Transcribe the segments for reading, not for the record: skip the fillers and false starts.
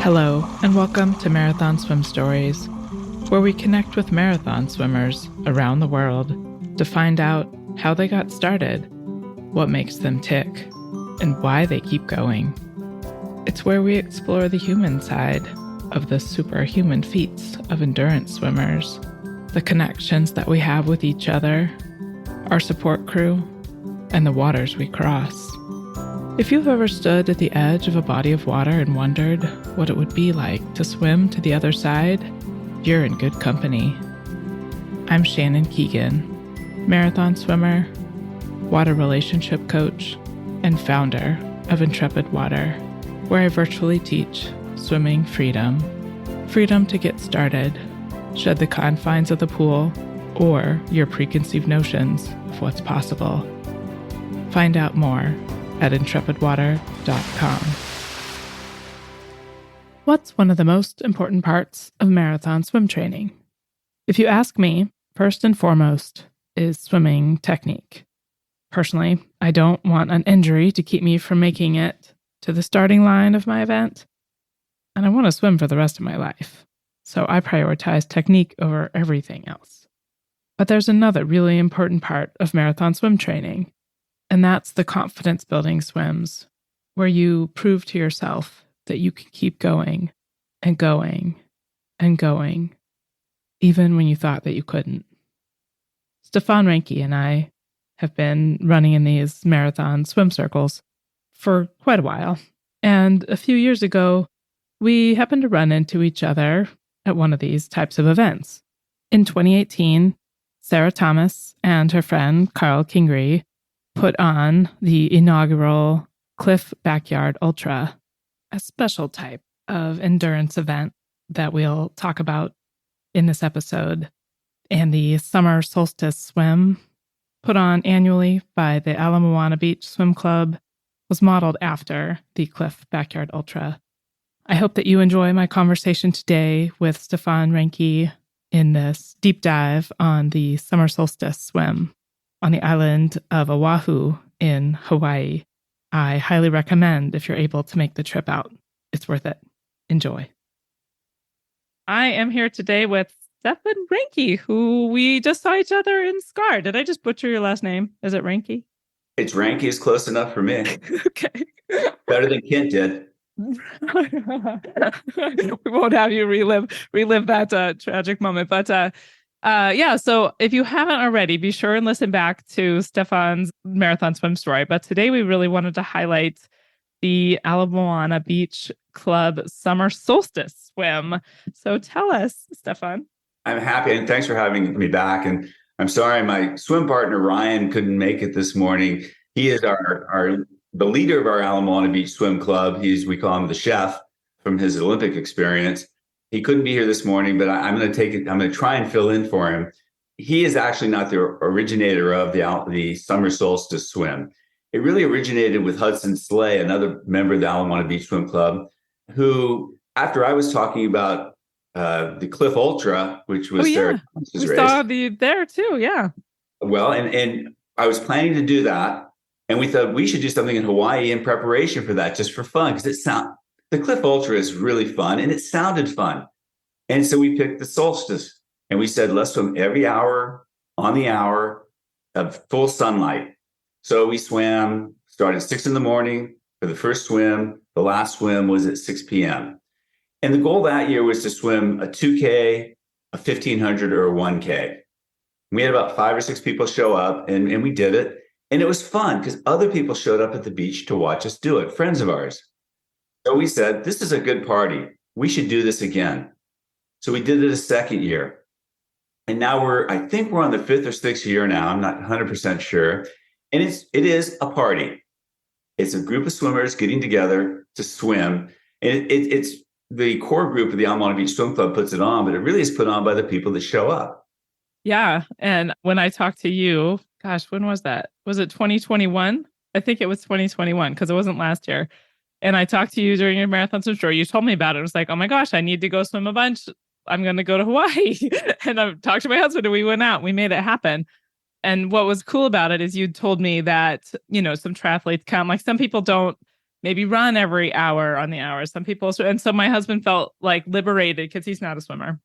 Hello, and welcome to Marathon Swim Stories, where we connect with marathon swimmers around the world to find out how they got started, what makes them tick, and why they keep going. It's where we explore the human side of the superhuman feats of endurance swimmers, the connections that we have with each other, our support crew, and the waters we cross. If you've ever stood at the edge of a body of water and wondered what it would be like to swim to the other side, you're in good company. I'm Shannon Keegan, marathon swimmer, water relationship coach, and founder of Intrepid Water, where I virtually teach swimming freedom. Freedom to get started, shed the confines of the pool, or your preconceived notions of what's possible. Find out more at intrepidwater.com. What's one of the most important parts of marathon swim training? If you ask me, first and foremost is swimming technique. Personally, I don't want an injury to keep me from making it to the starting line of my event, and I want to swim for the rest of my life, so I prioritize technique over everything else. But there's another really important part of marathon swim training, and that's the confidence-building swims, where you prove to yourself that you can keep going and going and going, even when you thought that you couldn't. Stefan Ranke and I have been running in these marathon swim circles for quite a while, and a few years ago, we happened to run into each other at one of these types of events. In 2018, Sarah Thomas and her friend Carl Kingery put on the inaugural Cliff Backyard Ultra, a special type of endurance event that we'll talk about in this episode, and the Summer Solstice Swim, put on annually by the Ala Moana Beach Swim Club, was modeled after the Cliff Backyard Ultra. I hope that you enjoy my conversation today with Stefan Ranke in this deep dive on the Summer Solstice Swim on the island of Oahu in Hawaii. I highly recommend if you're able to make the trip out. It's worth it. Enjoy. I am here today with Stefan Ranke, who we just saw each other in SCAR. Did I just butcher your last name? Is it Ranke? It's Ranke is close enough for me. Okay. Better than Kent did. We won't have you relive that tragic moment. But so if you haven't already, be sure and listen back to Stefan's marathon swim story. But today we really wanted to highlight the Ala Moana Beach Club Summer Solstice Swim. So tell us, Stefan. I'm happy, and thanks for having me back. And I'm sorry, my swim partner, Ryan, couldn't make it this morning. He is the leader of our Ala Moana Beach Swim Club. We call him the chef from his Olympic experience. He couldn't be here this morning, but I'm going to take it. I'm going to try and fill in for him. He is actually not the originator of the Summer Solstice Swim. It really originated with Hudson Slay, another member of the Ala Moana Beach Swim Club, who, after I was talking about the Cliff Ultra, which was Sarah Thomas's race. We saw there too, yeah. Well, and I was planning to do that. And we thought we should do something in Hawaii in preparation for that, just for fun, because the Cliff Ultra is really fun and it sounded fun. And so we picked the Solstice and we said, let's swim every hour on the hour of full sunlight. So we started at 6 a.m. for the first swim. The last swim was at 6 p.m. And the goal that year was to swim a 2K, a 1,500, or a 1K. We had about 5 or 6 people show up and we did it. And it was fun because other people showed up at the beach to watch us do it, friends of ours. So we said, this is a good party. We should do this again. So we did it a second year. And now I think we're on the 5th or 6th year now. I'm not 100% sure. And it is a party. It's a group of swimmers getting together to swim. And it's the core group of the Ala Moana Beach Swim Club puts it on, but it really is put on by the people that show up. Yeah. And when I talked to you, gosh, when was that? Was it 2021? I think it was 2021 because it wasn't last year. And I talked to you during your marathon swim tour. You told me about it. I was like, oh my gosh, I need to go swim a bunch. I'm going to go to Hawaii. And I talked to my husband and we went out. We made it happen. And what was cool about it is you told me that, some triathletes come, like some people don't maybe run every hour on the hour. Some people, and so my husband felt like liberated because he's not a swimmer.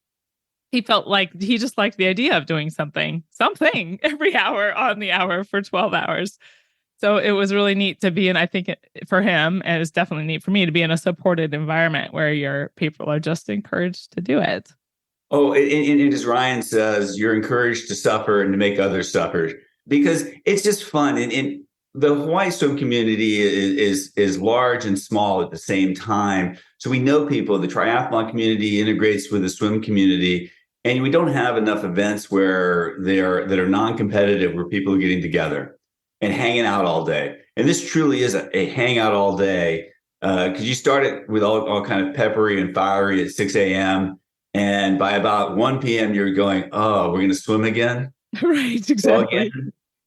He felt like he just liked the idea of doing something every hour on the hour for 12 hours. So it was really neat to be in, I think for him, and it's definitely neat for me to be in a supported environment where your people are just encouraged to do it. Oh, and as Ryan says, you're encouraged to suffer and to make others suffer because it's just fun. And the Hawaii swim community is large and small at the same time. So we know people. The triathlon community integrates with the swim community, and we don't have enough events where that are non-competitive, where people are getting together and hanging out all day. And this truly is a hangout all day because you start it with all kind of peppery and fiery at 6 a.m. And by about 1 p.m., you're going, oh, we're going to swim again. Right, exactly.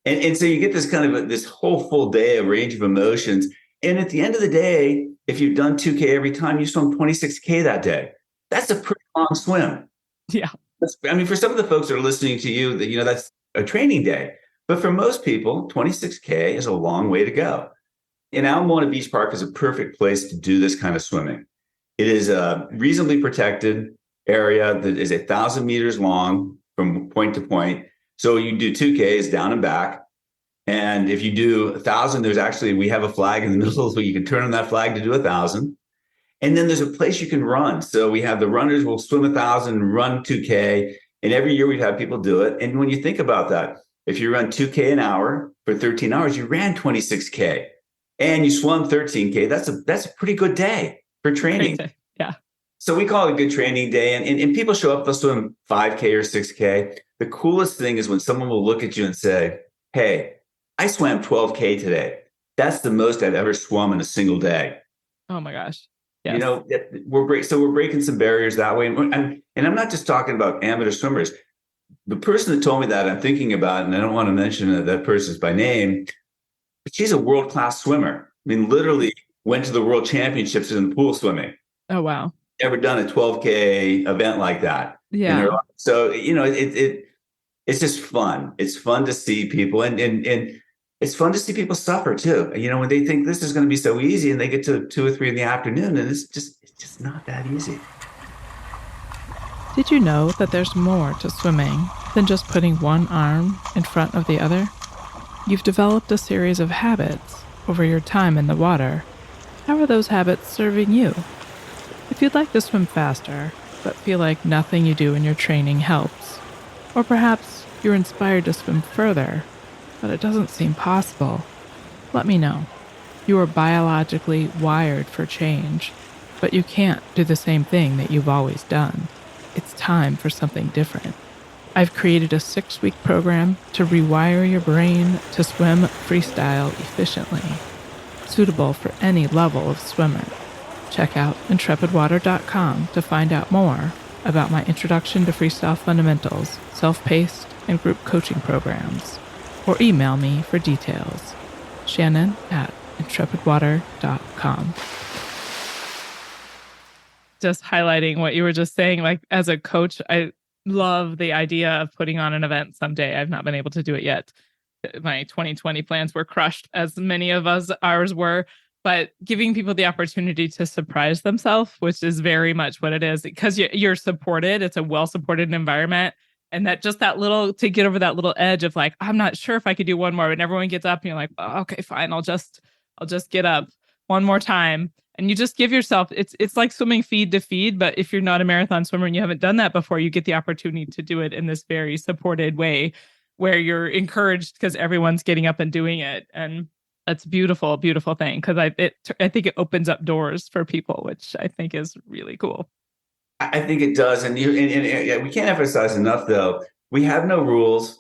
And so you get this kind of this whole full day, a range of emotions. And at the end of the day, if you've done 2K every time, you swim 26K that day. That's a pretty long swim. Yeah. For some of the folks that are listening to you, that's a training day. But for most people, 26K is a long way to go. And Ala Moana Beach Park is a perfect place to do this kind of swimming. It is a reasonably protected area that is 1,000 meters long from point to point. So you do 2Ks down and back. And if you do 1,000, we have a flag in the middle, so you can turn on that flag to do 1,000. And then there's a place you can run. So we have the runners will swim 1,000, run 2K. And every year we'd have people do it. And when you think about that, if you run 2K an hour for 13 hours, you ran 26K and you swum 13K. That's a pretty good day for training. Yeah. So we call it a good training day. And people show up, they'll swim 5K or 6K. The coolest thing is when someone will look at you and say, hey, I swam 12K today. That's the most I've ever swum in a single day. Oh my gosh. Yes. We're breaking some barriers that way. And I'm not just talking about amateur swimmers. The person that told me that I'm thinking about, and I don't want to mention that person's by name, but she's a world-class swimmer. I mean, literally went to the world championships in the pool swimming. Oh, wow. Never done a 12K event like that. Yeah. So, it's just fun. It's fun to see people and it's fun to see people suffer too. When they think this is going to be so easy and they get to 2 or 3 in the afternoon and it's just not that easy. Did you know that there's more to swimming than just putting one arm in front of the other? You've developed a series of habits over your time in the water. How are those habits serving you? If you'd like to swim faster, but feel like nothing you do in your training helps, or perhaps you're inspired to swim further, but it doesn't seem possible, let me know. You are biologically wired for change, but you can't do the same thing that you've always done. It's time for something different. I've created a 6-week program to rewire your brain to swim freestyle efficiently, suitable for any level of swimmer. Check out intrepidwater.com to find out more about my Introduction to Freestyle Fundamentals, self-paced, and group coaching programs, or email me for details. Shannon@intrepidwater.com. Just highlighting what you were just saying, like as a coach, I love the idea of putting on an event someday. I've not been able to do it yet. My 2020 plans were crushed, as many of ours were, but giving people the opportunity to surprise themselves, which is very much what it is, because you're supported. It's a well-supported environment. And that little, to get over that little edge of like, I'm not sure if I could do one more, and everyone gets up and you're like, oh, okay, fine. I'll just get up one more time. And you just give yourself, it's like swimming feed to feed. But if you're not a marathon swimmer and you haven't done that before, you get the opportunity to do it in this very supported way where you're encouraged because everyone's getting up and doing it. And that's a beautiful, beautiful thing. Because I think it opens up doors for people, which I think is really cool. I think it does. And we can't emphasize enough, though. We have no rules.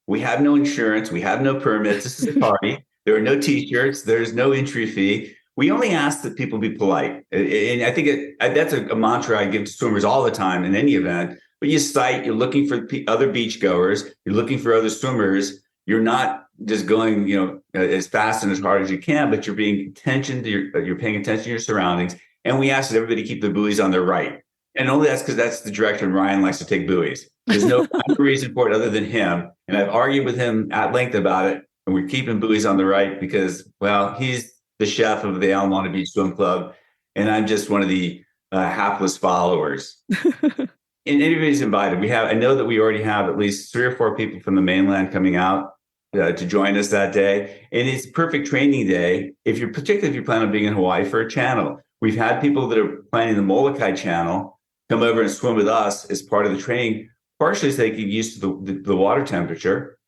We have no insurance. We have no permits. This is a party. There are no T-shirts. There's no entry fee. We only ask that people be polite. And I think that's a mantra I give to swimmers all the time in any event. But you're looking for other beachgoers. You're looking for other swimmers. You're not just going, as fast and as hard as you can, but you're paying attention to your surroundings. And we ask that everybody keep the buoys on their right. And only that's because that's the direction Ryan likes to take buoys. There's no reason for it other than him. And I've argued with him at length about it. And we're keeping buoys on the right because, well, he's the chef of the Alamana Beach Swim Club. And I'm just one of the hapless followers. And anybody's invited. I know that we already have at least 3 or 4 people from the mainland coming out to join us that day. And it's a perfect training day. Particularly if you plan on being in Hawaii for a channel. We've had people that are planning the Molokai channel come over and swim with us as part of the training, partially so they get used to the water temperature,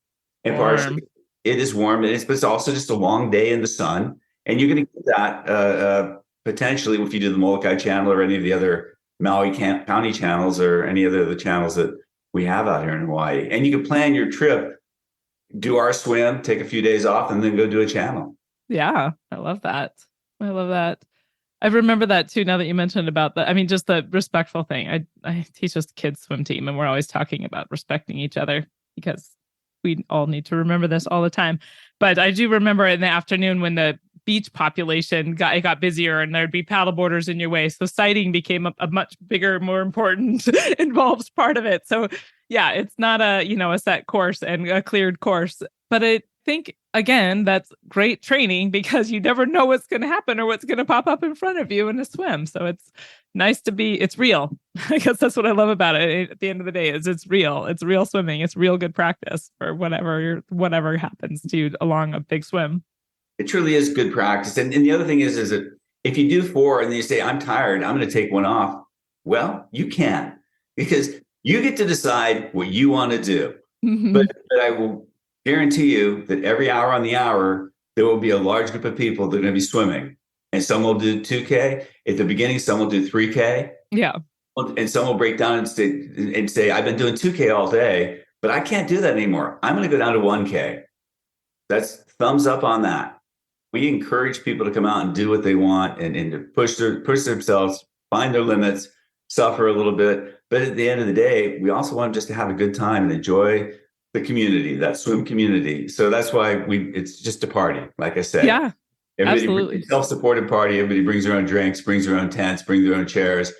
and partially it is warm, but it's also just a long day in the sun. And you're going to get that potentially if you do the Molokai channel or any of the other Maui County channels or any other of the channels that we have out here in Hawaii. And you can plan your trip, do our swim, take a few days off, and then go do a channel. Yeah, I love that. I remember that too, now that you mentioned about that. I mean, just the respectful thing. I teach this kids swim team, and we're always talking about respecting each other because we all need to remember this all the time. But I do remember in the afternoon when the beach population got busier and there'd be paddleboarders in your way. So sighting became a much bigger, more important, involved part of it. So yeah, it's not a set course and a cleared course, but I think again, that's great training because you never know what's going to happen or what's going to pop up in front of you in a swim. So it's nice it's real. I guess that's what I love about it. At the end of the day, is it's real. It's real swimming. It's real good practice for whatever happens to you along a big swim. It truly is good practice. And the other thing is that if you do 4 and then you say, I'm tired, I'm going to take one off. Well, you can, because you get to decide what you want to do. Mm-hmm. But I will guarantee you that every hour on the hour, there will be a large group of people that are going to be swimming. And some will do 2K. At the beginning, some will do 3K. Yeah. And some will break down and say, I've been doing 2K all day, but I can't do that anymore. I'm going to go down to 1K. That's thumbs up on that. We encourage people to come out and do what they want and to push themselves, find their limits, suffer a little bit. But at the end of the day, we also want them just to have a good time and enjoy the community, that swim community. So that's why it's just a party, like I said. Yeah, absolutely. Self-supported party. Everybody brings their own drinks, brings their own tents, brings their own chairs.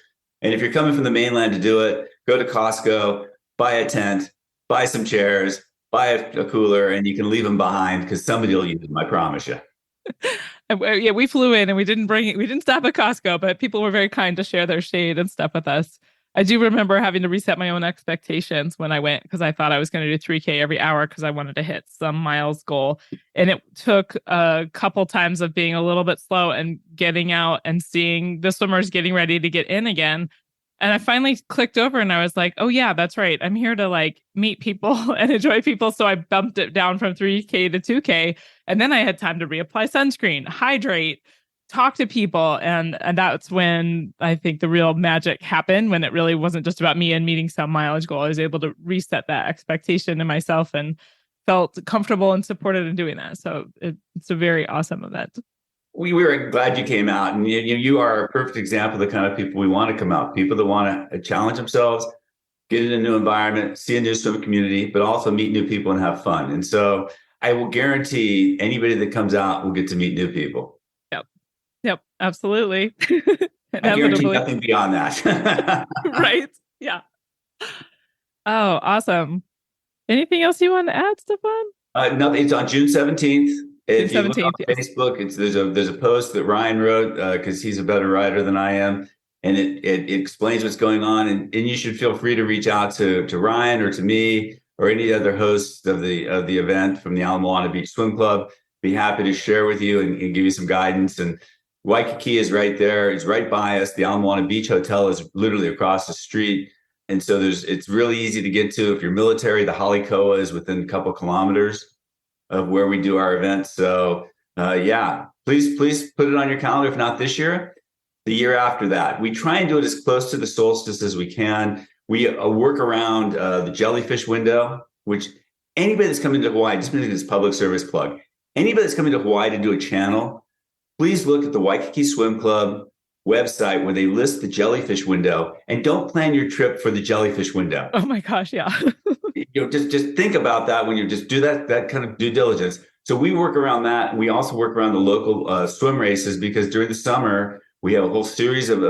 And if you're coming from the mainland to do it, go to Costco, buy a tent, buy some chairs, buy a cooler, and you can leave them behind because somebody will use them, I promise you. Yeah, we flew in and we didn't stop at Costco, but people were very kind to share their shade and stuff with us. I do remember having to reset my own expectations when I went because I thought I was going to do 3K every hour because I wanted to hit some miles goal. And it took a couple times of being a little bit slow and getting out and seeing the swimmers getting ready to get in again. And I finally clicked over and I was like, oh yeah, that's right. I'm here to meet people and enjoy people. So I bumped it down from 3K to 2K. And then I had time to reapply sunscreen, hydrate, talk to people. And that's when I think the real magic happened, when it really wasn't just about me and meeting some mileage goal. I was able to reset that expectation in myself and felt comfortable and supported in doing that. So it's a very awesome event. We were glad you came out, and you are a perfect example of the kind of people we want to come out. People that want to challenge themselves, get in a new environment, see a new swim community, but also meet new people and have fun. And so I will guarantee anybody that comes out will get to meet new people. Yep, absolutely. I guarantee nothing beyond that. Right? Yeah. Oh, awesome. Anything else you want to add, Stefan? Nothing. It's on June 17th. If you look on yes. Facebook, there's a post that Ryan wrote because he's a better writer than I am, and it explains what's going on. And you should feel free to reach out to Ryan or to me or any other hosts of the event from the Ala Moana Beach Swim Club. Be happy to share with you and give you some guidance. And Waikiki is right there; it's right by us. The Ala Moana Beach Hotel is literally across the street, and so it's really easy to get to. If you're military, the Halikoa is within a couple kilometers of where we do our events. So please put it on your calendar. If not this year, the year after that. We try and do it as close to the solstice as we can. We work around the jellyfish window, which anybody that's coming to Hawaii, just making this public service plug, anybody that's coming to Hawaii to do a channel, please look at the Waikiki Swim Club website where they list the jellyfish window, and don't plan your trip for the jellyfish window. Oh my gosh, yeah. Just think about that when you just do that kind of due diligence. So we work around that. We also work around the local swim races because during the summer, we have a whole series of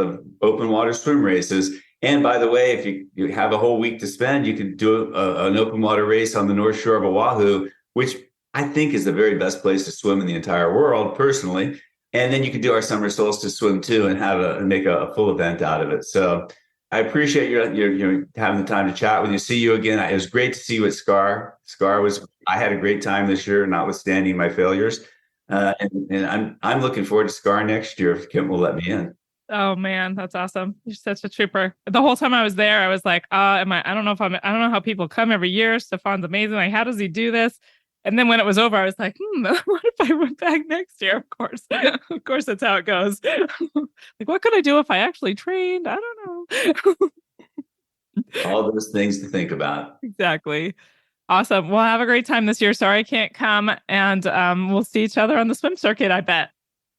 open water swim races. And by the way, if you have a whole week to spend, you could do an open water race on the North Shore of Oahu, which I think is the very best place to swim in the entire world, personally. And then you could do our summer solstice swim too, and make a full event out of it. So I appreciate your having the time to chat with you. See you again. It was great to see you at SCAR. I had a great time this year, notwithstanding my failures. And I'm looking forward to SCAR next year if Kim will let me in. Oh man, that's awesome. You're such a trooper. The whole time I was there, I was like, I don't know how people come every year. Stefan's amazing. Like, how does he do this? And then when it was over, I was like, what if I went back next year? Of course, that's how it goes. Like, what could I do if I actually trained? I don't know. All those things to think about. Exactly. Awesome. Well, have a great time this year. Sorry I can't come. And we'll see each other on the swim circuit, I bet.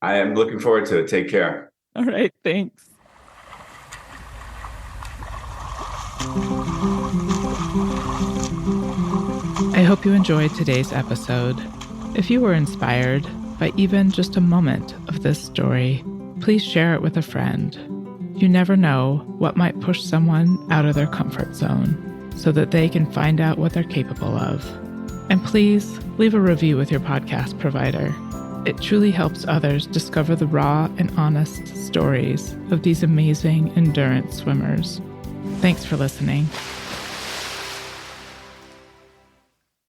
I am looking forward to it. Take care. All right. Thanks. I hope you enjoyed today's episode. If you were inspired by even just a moment of this story, please share it with a friend. You never know what might push someone out of their comfort zone so that they can find out what they're capable of. And please leave a review with your podcast provider. It truly helps others discover the raw and honest stories of these amazing endurance swimmers. Thanks for listening.